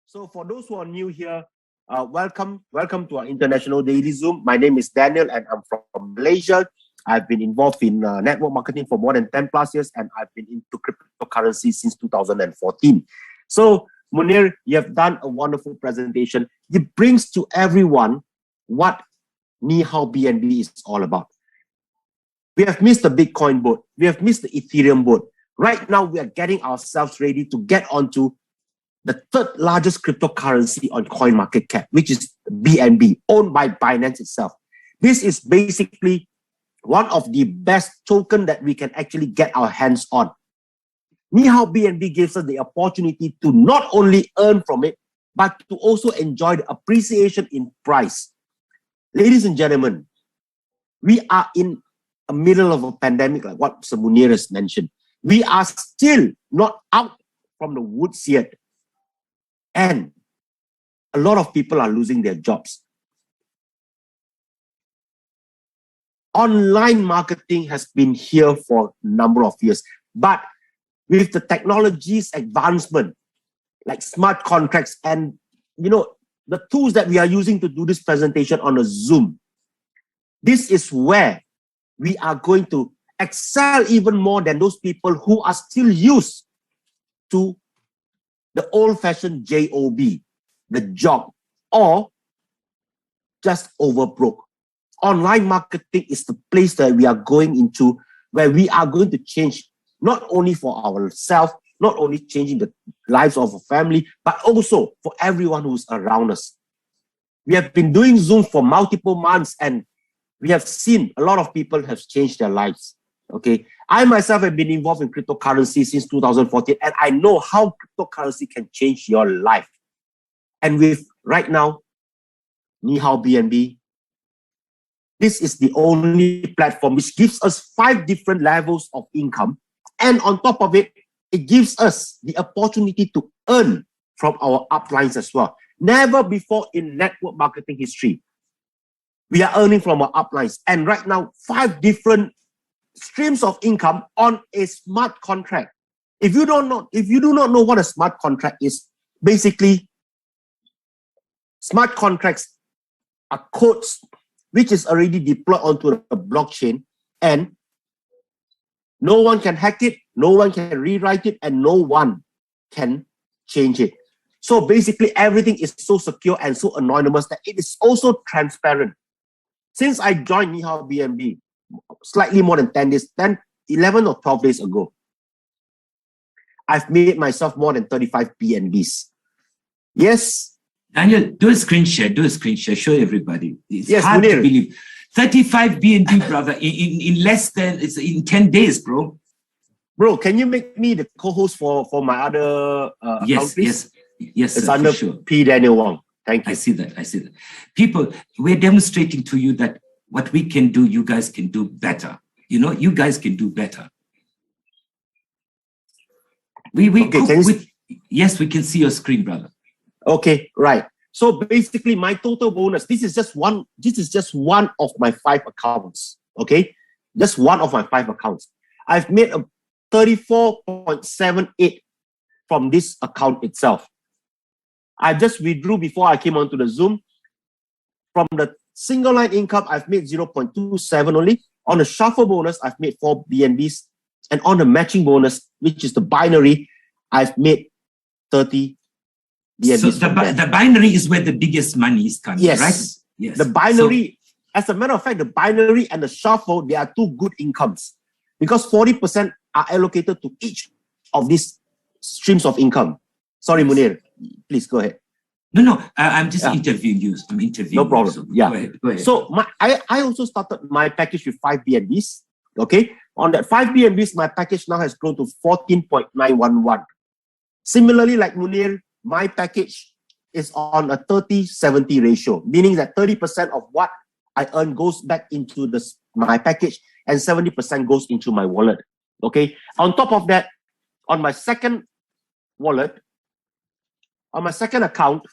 So for those who are new here, welcome to our International Daily Zoom. My name is Daniel and I'm from Malaysia. I've been involved in network marketing for more than 10 plus years and I've been into cryptocurrency since 2014. So Munir, you have done a wonderful presentation. It brings to everyone what Nihao BNB is all about. We have missed the Bitcoin boat. We have missed the Ethereum boat. Right now, we are getting ourselves ready to get onto the third largest cryptocurrency on CoinMarketCap, which is BNB, owned by Binance itself. This is basically one of the best token that we can actually get our hands on. Nihao BNB gives us the opportunity to not only earn from it, but to also enjoy the appreciation in price. Ladies and gentlemen, we are in the middle of a pandemic, like what Mr. Munir has mentioned. We are still not out from the woods yet. And a lot of people are losing their jobs. Online marketing has been here for a number of years. But with the technology's advancement, like smart contracts and, the tools that we are using to do this presentation on a Zoom, this is where we are going to excel even more than those people who are still used to the old-fashioned job, the job, or just overbroke. Online marketing is the place that we are going into, where we are going to change not only for ourselves, not only changing the lives of a family, but also for everyone who's around us. We have been doing Zoom for multiple months and we have seen a lot of people have changed their lives. Okay, I myself have been involved in cryptocurrency since 2014 and I know how cryptocurrency can change your life. And with right now, Nihao BNB, this is the only platform which gives us 5 different levels of income. And on top of it, it gives us the opportunity to earn from our uplines as well. Never before in network marketing history, we are earning from our uplines. And right now, 5 different streams of income on a smart contract. If you do not know what a smart contract is, basically, smart contracts are codes which is already deployed onto a blockchain and no one can hack it, no one can rewrite it, and no one can change it. So basically, everything is so secure and so anonymous that it is also transparent. Since I joined Nihao BNB, slightly more than 10 days, 11 or 12 days ago, I've made myself more than 35 BNBs. Yes. Daniel, do a screen share, show everybody. It's yes, hard Munir. to believe. 35 BNB, brother, in less than, it's in 10 days, bro. Bro, can you make me the co-host for my other account, please? Yes, it's sir, under sure. P. Daniel Wong. Thank you. I see that. People, we're demonstrating to you that what we can do, you guys can do better. You guys can do better. Yes, we can see your screen, brother. Okay, right. So basically, my total bonus, this is just one of my 5 accounts. Okay, just one of my 5 accounts. I've made a 34.78 from this account itself. I just withdrew before I came onto the Zoom. From the single line income, I've made 0.27 only. On the shuffle bonus, I've made 4 BNBs. And on the matching bonus, which is the binary, I've made 30 BNBs. So the binary is where the biggest money is coming, yes. Right? Yes. The binary, as a matter of fact, the binary and the shuffle, they are 2 good incomes. Because 40% are allocated to each of these streams of income. Sorry, Munir. Please go ahead. No, I'm just interviewing you. I'm interviewing no problem. You, so yeah. Go ahead. So I also started my package with 5 BNBs. Okay. On that 5 BNBs, my package now has grown to 14.911. Similarly, like Munir, my package is on a 30-70 ratio, meaning that 30% of what I earn goes back into my package and 70% goes into my wallet. Okay. On top of that, on my second wallet, on my second account,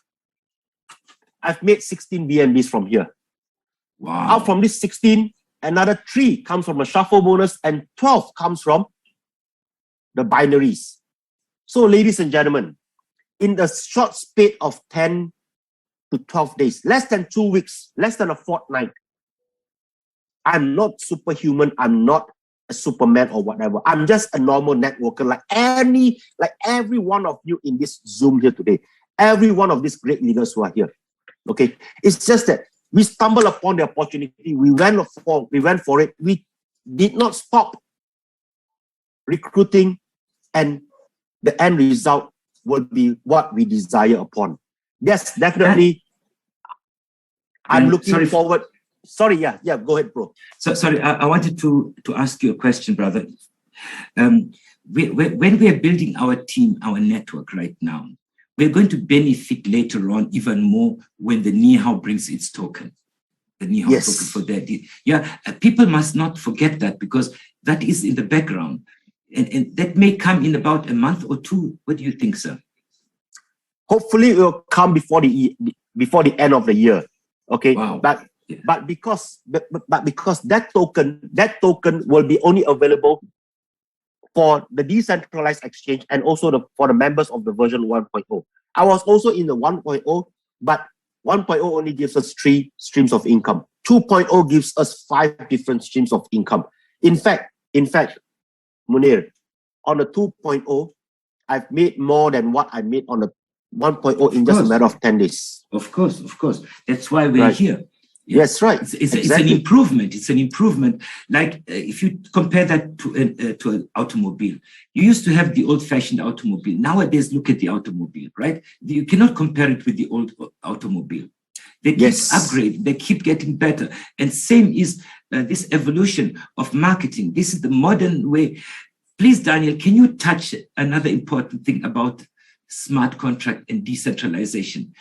I've made 16 BNBs from here. Wow. Out from this 16, another 3 comes from a shuffle bonus and 12 comes from the binaries. So ladies and gentlemen, in the short spate of 10 to 12 days, less than 2 weeks, less than a fortnight. I'm not superhuman. I'm not a Superman or whatever. I'm just a normal networker like every one of you in this Zoom here today. Every one of these great leaders who are here. Okay. It's just that we stumbled upon the opportunity. We went for it. We did not stop recruiting, and the end result will be what we desire upon. Yes, definitely. I'm looking forward. Sorry, yeah, go ahead, bro. Sorry, I wanted to ask you a question, brother. When we are building our team, our network right now, we're going to benefit later on even more when the Nihao brings its token. The Nihao token for that. Yeah, people must not forget that, because that is in the background. And that may come in about a month or two. What do you think, sir? Hopefully it will come before the end of the year. Okay. Wow. But because that token will be only available for the decentralized exchange and also for the members of the version 1.0. I was also in the 1.0, but 1.0 only gives us 3 streams of income. 2.0 gives us 5 different streams of income. In fact, Munir, on the 2.0, I've made more than what I made on the 1.0 in just a matter of 10 days. Of course. That's why we're here. Yeah. Yes, right. It's an improvement. It's an improvement. Like if you compare that to an automobile, you used to have the old-fashioned automobile. Nowadays, look at the automobile, right? You cannot compare it with the old automobile. They keep upgrading. They keep getting better. And same is this evolution of marketing. This is the modern way. Please, Daniel, can you touch another important thing about smart contract and decentralization?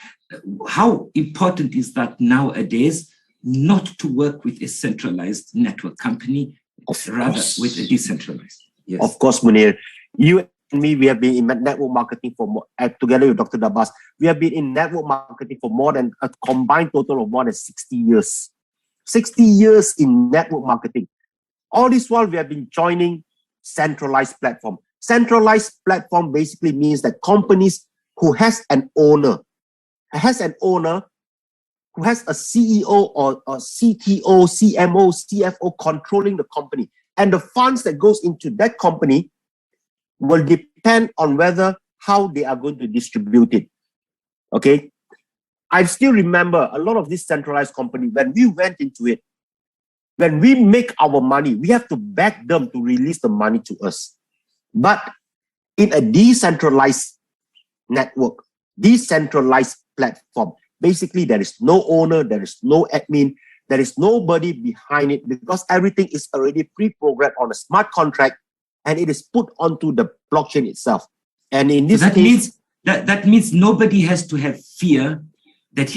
How important is that nowadays not to work with a centralized network company, rather with a decentralized? Yes. Of course, Munir. You and me, we have been in network marketing together with Dr. Dabas. We have been in network marketing for more than a combined total of more than 60 years. 60 years in network marketing. All this while, we have been joining centralized platform. Centralized platform basically means that companies who has an owner, who has a CEO or a CTO, CMO, CFO controlling the company. And the funds that goes into that company will depend on how they are going to distribute it. Okay. I still remember a lot of this centralized company, when we went into it, when we make our money, we have to beg them to release the money to us. But in a decentralized network, decentralized platform, basically there is no owner, there is no admin, there is nobody behind it, because everything is already pre-programmed on a smart contract and it is put onto the blockchain itself. And in this case, that means nobody has to have fear that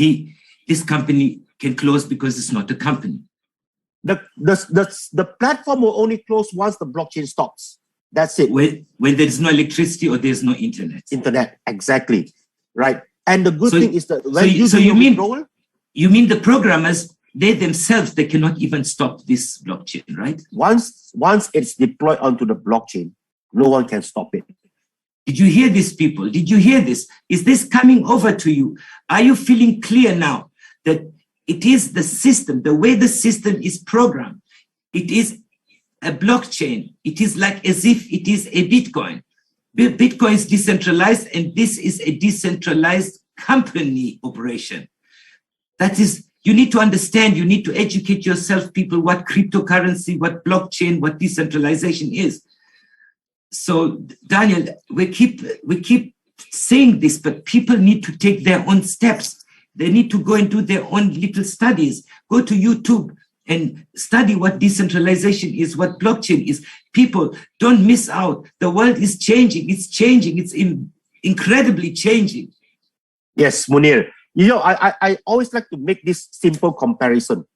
this company can close because it's not a company. The platform will only close once the blockchain stops. That's it. When there's no electricity or there's no internet. Internet, exactly. Right. And the good thing is that when you mean the programmers, they themselves, they cannot even stop this blockchain, right? Once it's deployed onto the blockchain, no one can stop it. Did you hear this, people? Did you hear this? Is this coming over to you? Are you feeling clear now that it is the system, the way the system is programmed? It is a blockchain. It is like as if it is a Bitcoin. Bitcoin is decentralized, and this is a decentralized company operation. That is, you need to understand, you need to educate yourself, people, what cryptocurrency, what blockchain, what decentralization is. So, Daniel, we keep saying this, but people need to take their own steps. They need to go and do their own little studies. Go to YouTube and study what decentralization is, what blockchain is. People, don't miss out. The world is changing. It's changing. It's incredibly changing. Yes, Munir. You know, I always like to make this simple comparison.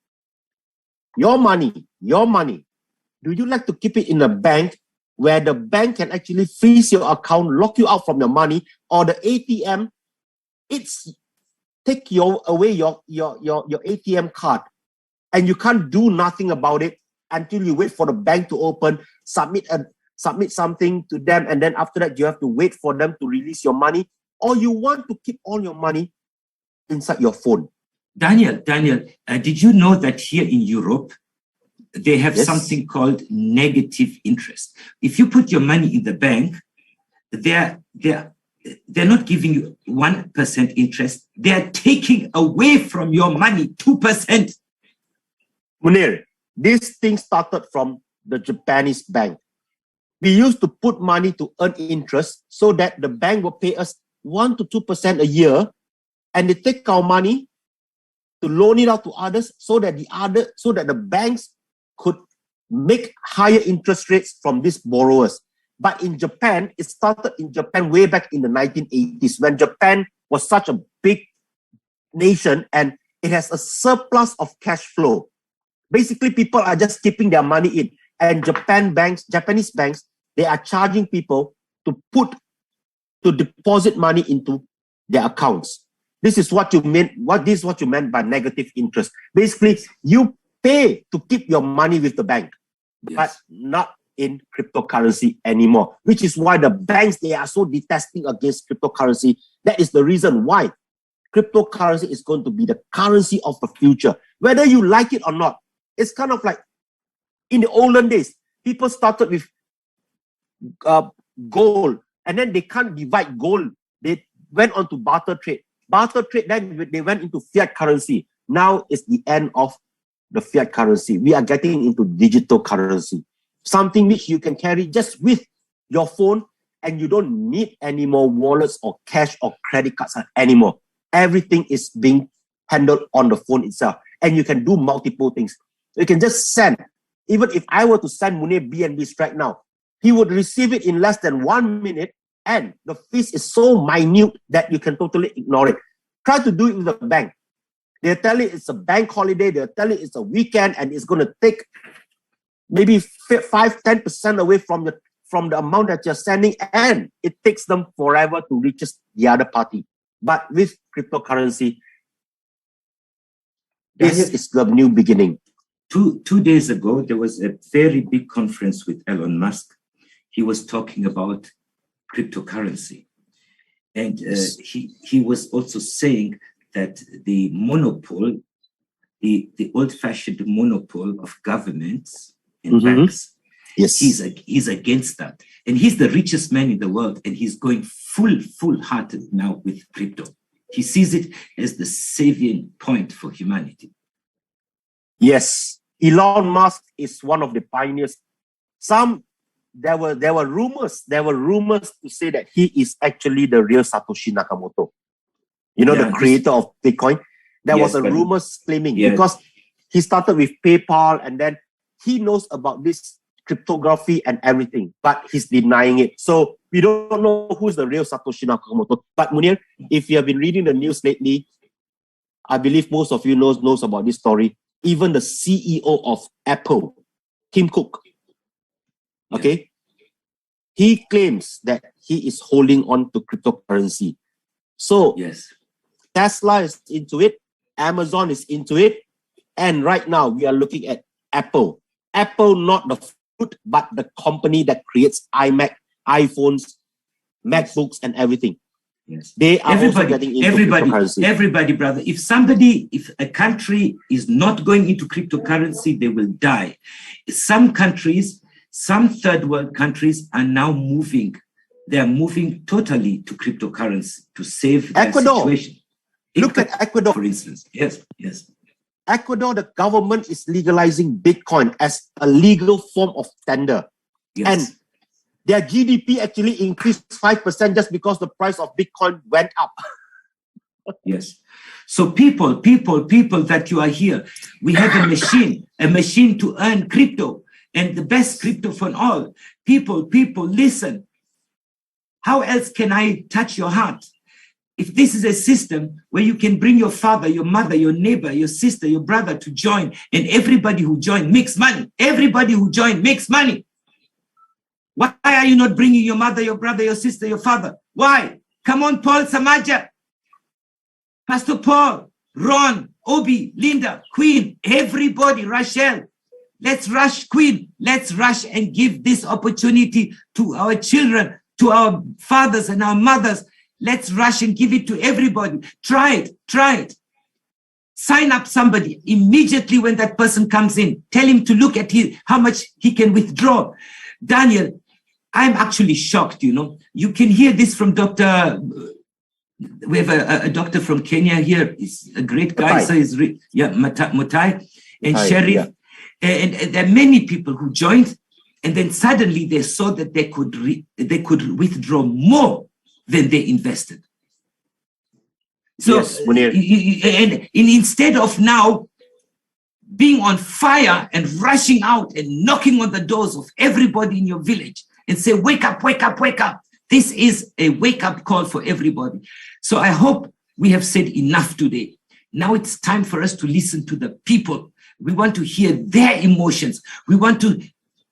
Your money. Do you like to keep it in a bank where the bank can actually freeze your account, lock you out from your money, or the ATM, take away your ATM card, and you can't do nothing about it until you wait for the bank to open, submit something to them, and then after that you have to wait for them to release your money? or you want to keep all your money inside your phone. Daniel, did you know that here in Europe, they have Yes. something called negative interest? If you put your money in the bank, they're not giving you 1% interest. They're taking away from your money 2%. Munir, this thing started from the Japanese bank. We used to put money to earn interest so that the bank will pay us 1 to 2% a year, and they take our money to loan it out to others so that the banks could make higher interest rates from these borrowers. But in Japan, it started in Japan way back in the 1980s when Japan was such a big nation and it has a surplus of cash flow. Basically, people are just keeping their money in, and Japanese banks, they are charging people to deposit money into their accounts. This is what you meant by negative interest. Basically, you pay to keep your money with the bank, Yes. but not in cryptocurrency anymore, which is why the banks, they are so detesting against cryptocurrency. That is the reason why cryptocurrency is going to be the currency of the future. Whether you like it or not, it's kind of like in the olden days, people started with gold, and then they can't divide gold. They went on to barter trade. Barter trade, then they went into fiat currency. Now it's the end of the fiat currency. We are getting into digital currency, something which you can carry just with your phone, and you don't need any more wallets or cash or credit cards anymore. Everything is being handled on the phone itself, and you can do multiple things. You can just send. Even if I were to send Munir BNBs right now, he would receive it in less than 1 minute, and the fees is so minute that you can totally ignore it. Try to do it with the bank. They'll tell you it's a bank holiday, they'll tell you it's a weekend, and it's going to take maybe 5-10% away from the amount that you're sending, and it takes them forever to reach the other party. But with cryptocurrency, this is the new beginning. Two days ago, there was a very big conference with Elon Musk. He was talking about cryptocurrency. And he was also saying that the monopoly, the old-fashioned monopoly of governments and banks, yes, he's against that. And he's the richest man in the world, and he's going full-hearted now with crypto. He sees it as the saving point for humanity. Yes, Elon Musk is one of the pioneers. There were rumors to say that he is actually the real Satoshi Nakamoto. You know, the creator of Bitcoin. There was a rumor claiming because he started with PayPal, and then he knows about this cryptography and everything, but he's denying it. So we don't know who's the real Satoshi Nakamoto. But Munir, if you have been reading the news lately, I believe most of you knows about this story. Even the CEO of Apple, Tim Cook, okay, he claims that he is holding on to cryptocurrency. So Tesla is into it, Amazon is into it, and right now we are looking at Apple. Apple, not the fruit, but the company that creates iMac, iPhones, MacBooks, and everything. Yes. They are also getting into cryptocurrency. Everybody, brother. If a country is not going into cryptocurrency, they will die. Some countries, some third world countries are now moving. They are moving totally to cryptocurrency to save their situation. Look at Ecuador, for instance. Yes. Ecuador, the government is legalizing Bitcoin as a legal form of tender. Yes. And their GDP actually increased 5% just because the price of Bitcoin went up. Yes. So people that you are here, we have a machine to earn crypto, and the best crypto for all. People, listen. How else can I touch your heart? If this is a system where you can bring your father, your mother, your neighbor, your sister, your brother to join, and everybody who join makes money. Everybody who join makes money. Why are you not bringing your mother, your brother, your sister, your father? Why? Come on, Paul Samaja, Pastor Paul, Ron, Obi, Linda, Queen, everybody, Rachel. Let's rush, Queen. Let's rush and give this opportunity to our children, to our fathers and our mothers. Let's rush and give it to everybody. Try it. Try it. Sign up somebody immediately when that person comes in. Tell him to look at how much he can withdraw. Daniel, I'm actually shocked, you know. You can hear this from Dr. We have a doctor from Kenya here. He's a great guy. So he's Mutai and Sheriff. Yeah. And there are many people who joined, and then suddenly they saw that they could withdraw more than they invested. So yes, and instead of now being on fire and rushing out and knocking on the doors of everybody in your village and say, wake up, wake up, wake up. This is a wake-up call for everybody. So I hope we have said enough today. Now it's time for us to listen to the people. We want to hear their emotions. We want to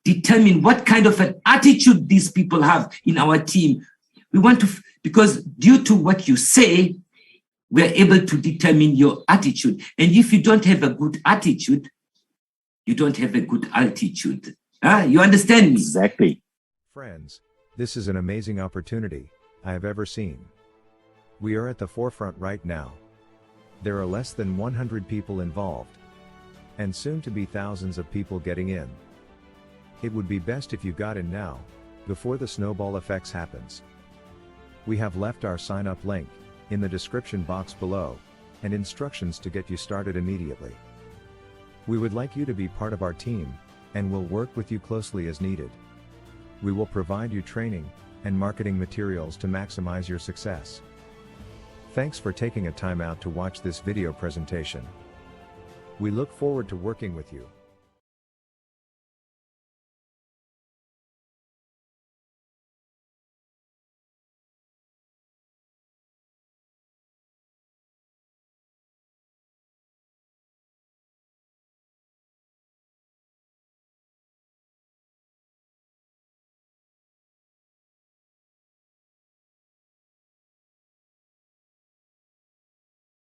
determine what kind of an attitude these people have in our team. We want to, because due to what you say, we're able to determine your attitude. And if you don't have a good attitude, you don't have a good altitude. You understand me? Exactly. Friends, this is an amazing opportunity I have ever seen. We are at the forefront right now. There are less than 100 people involved, and soon to be thousands of people getting in. It would be best if you got in now, before the snowball effects happens. We have left our sign-up link in the description box below, and instructions to get you started immediately. We would like you to be part of our team, and will work with you closely as needed. We will provide you training and marketing materials to maximize your success. Thanks for taking a time out to watch this video presentation. We look forward to working with you.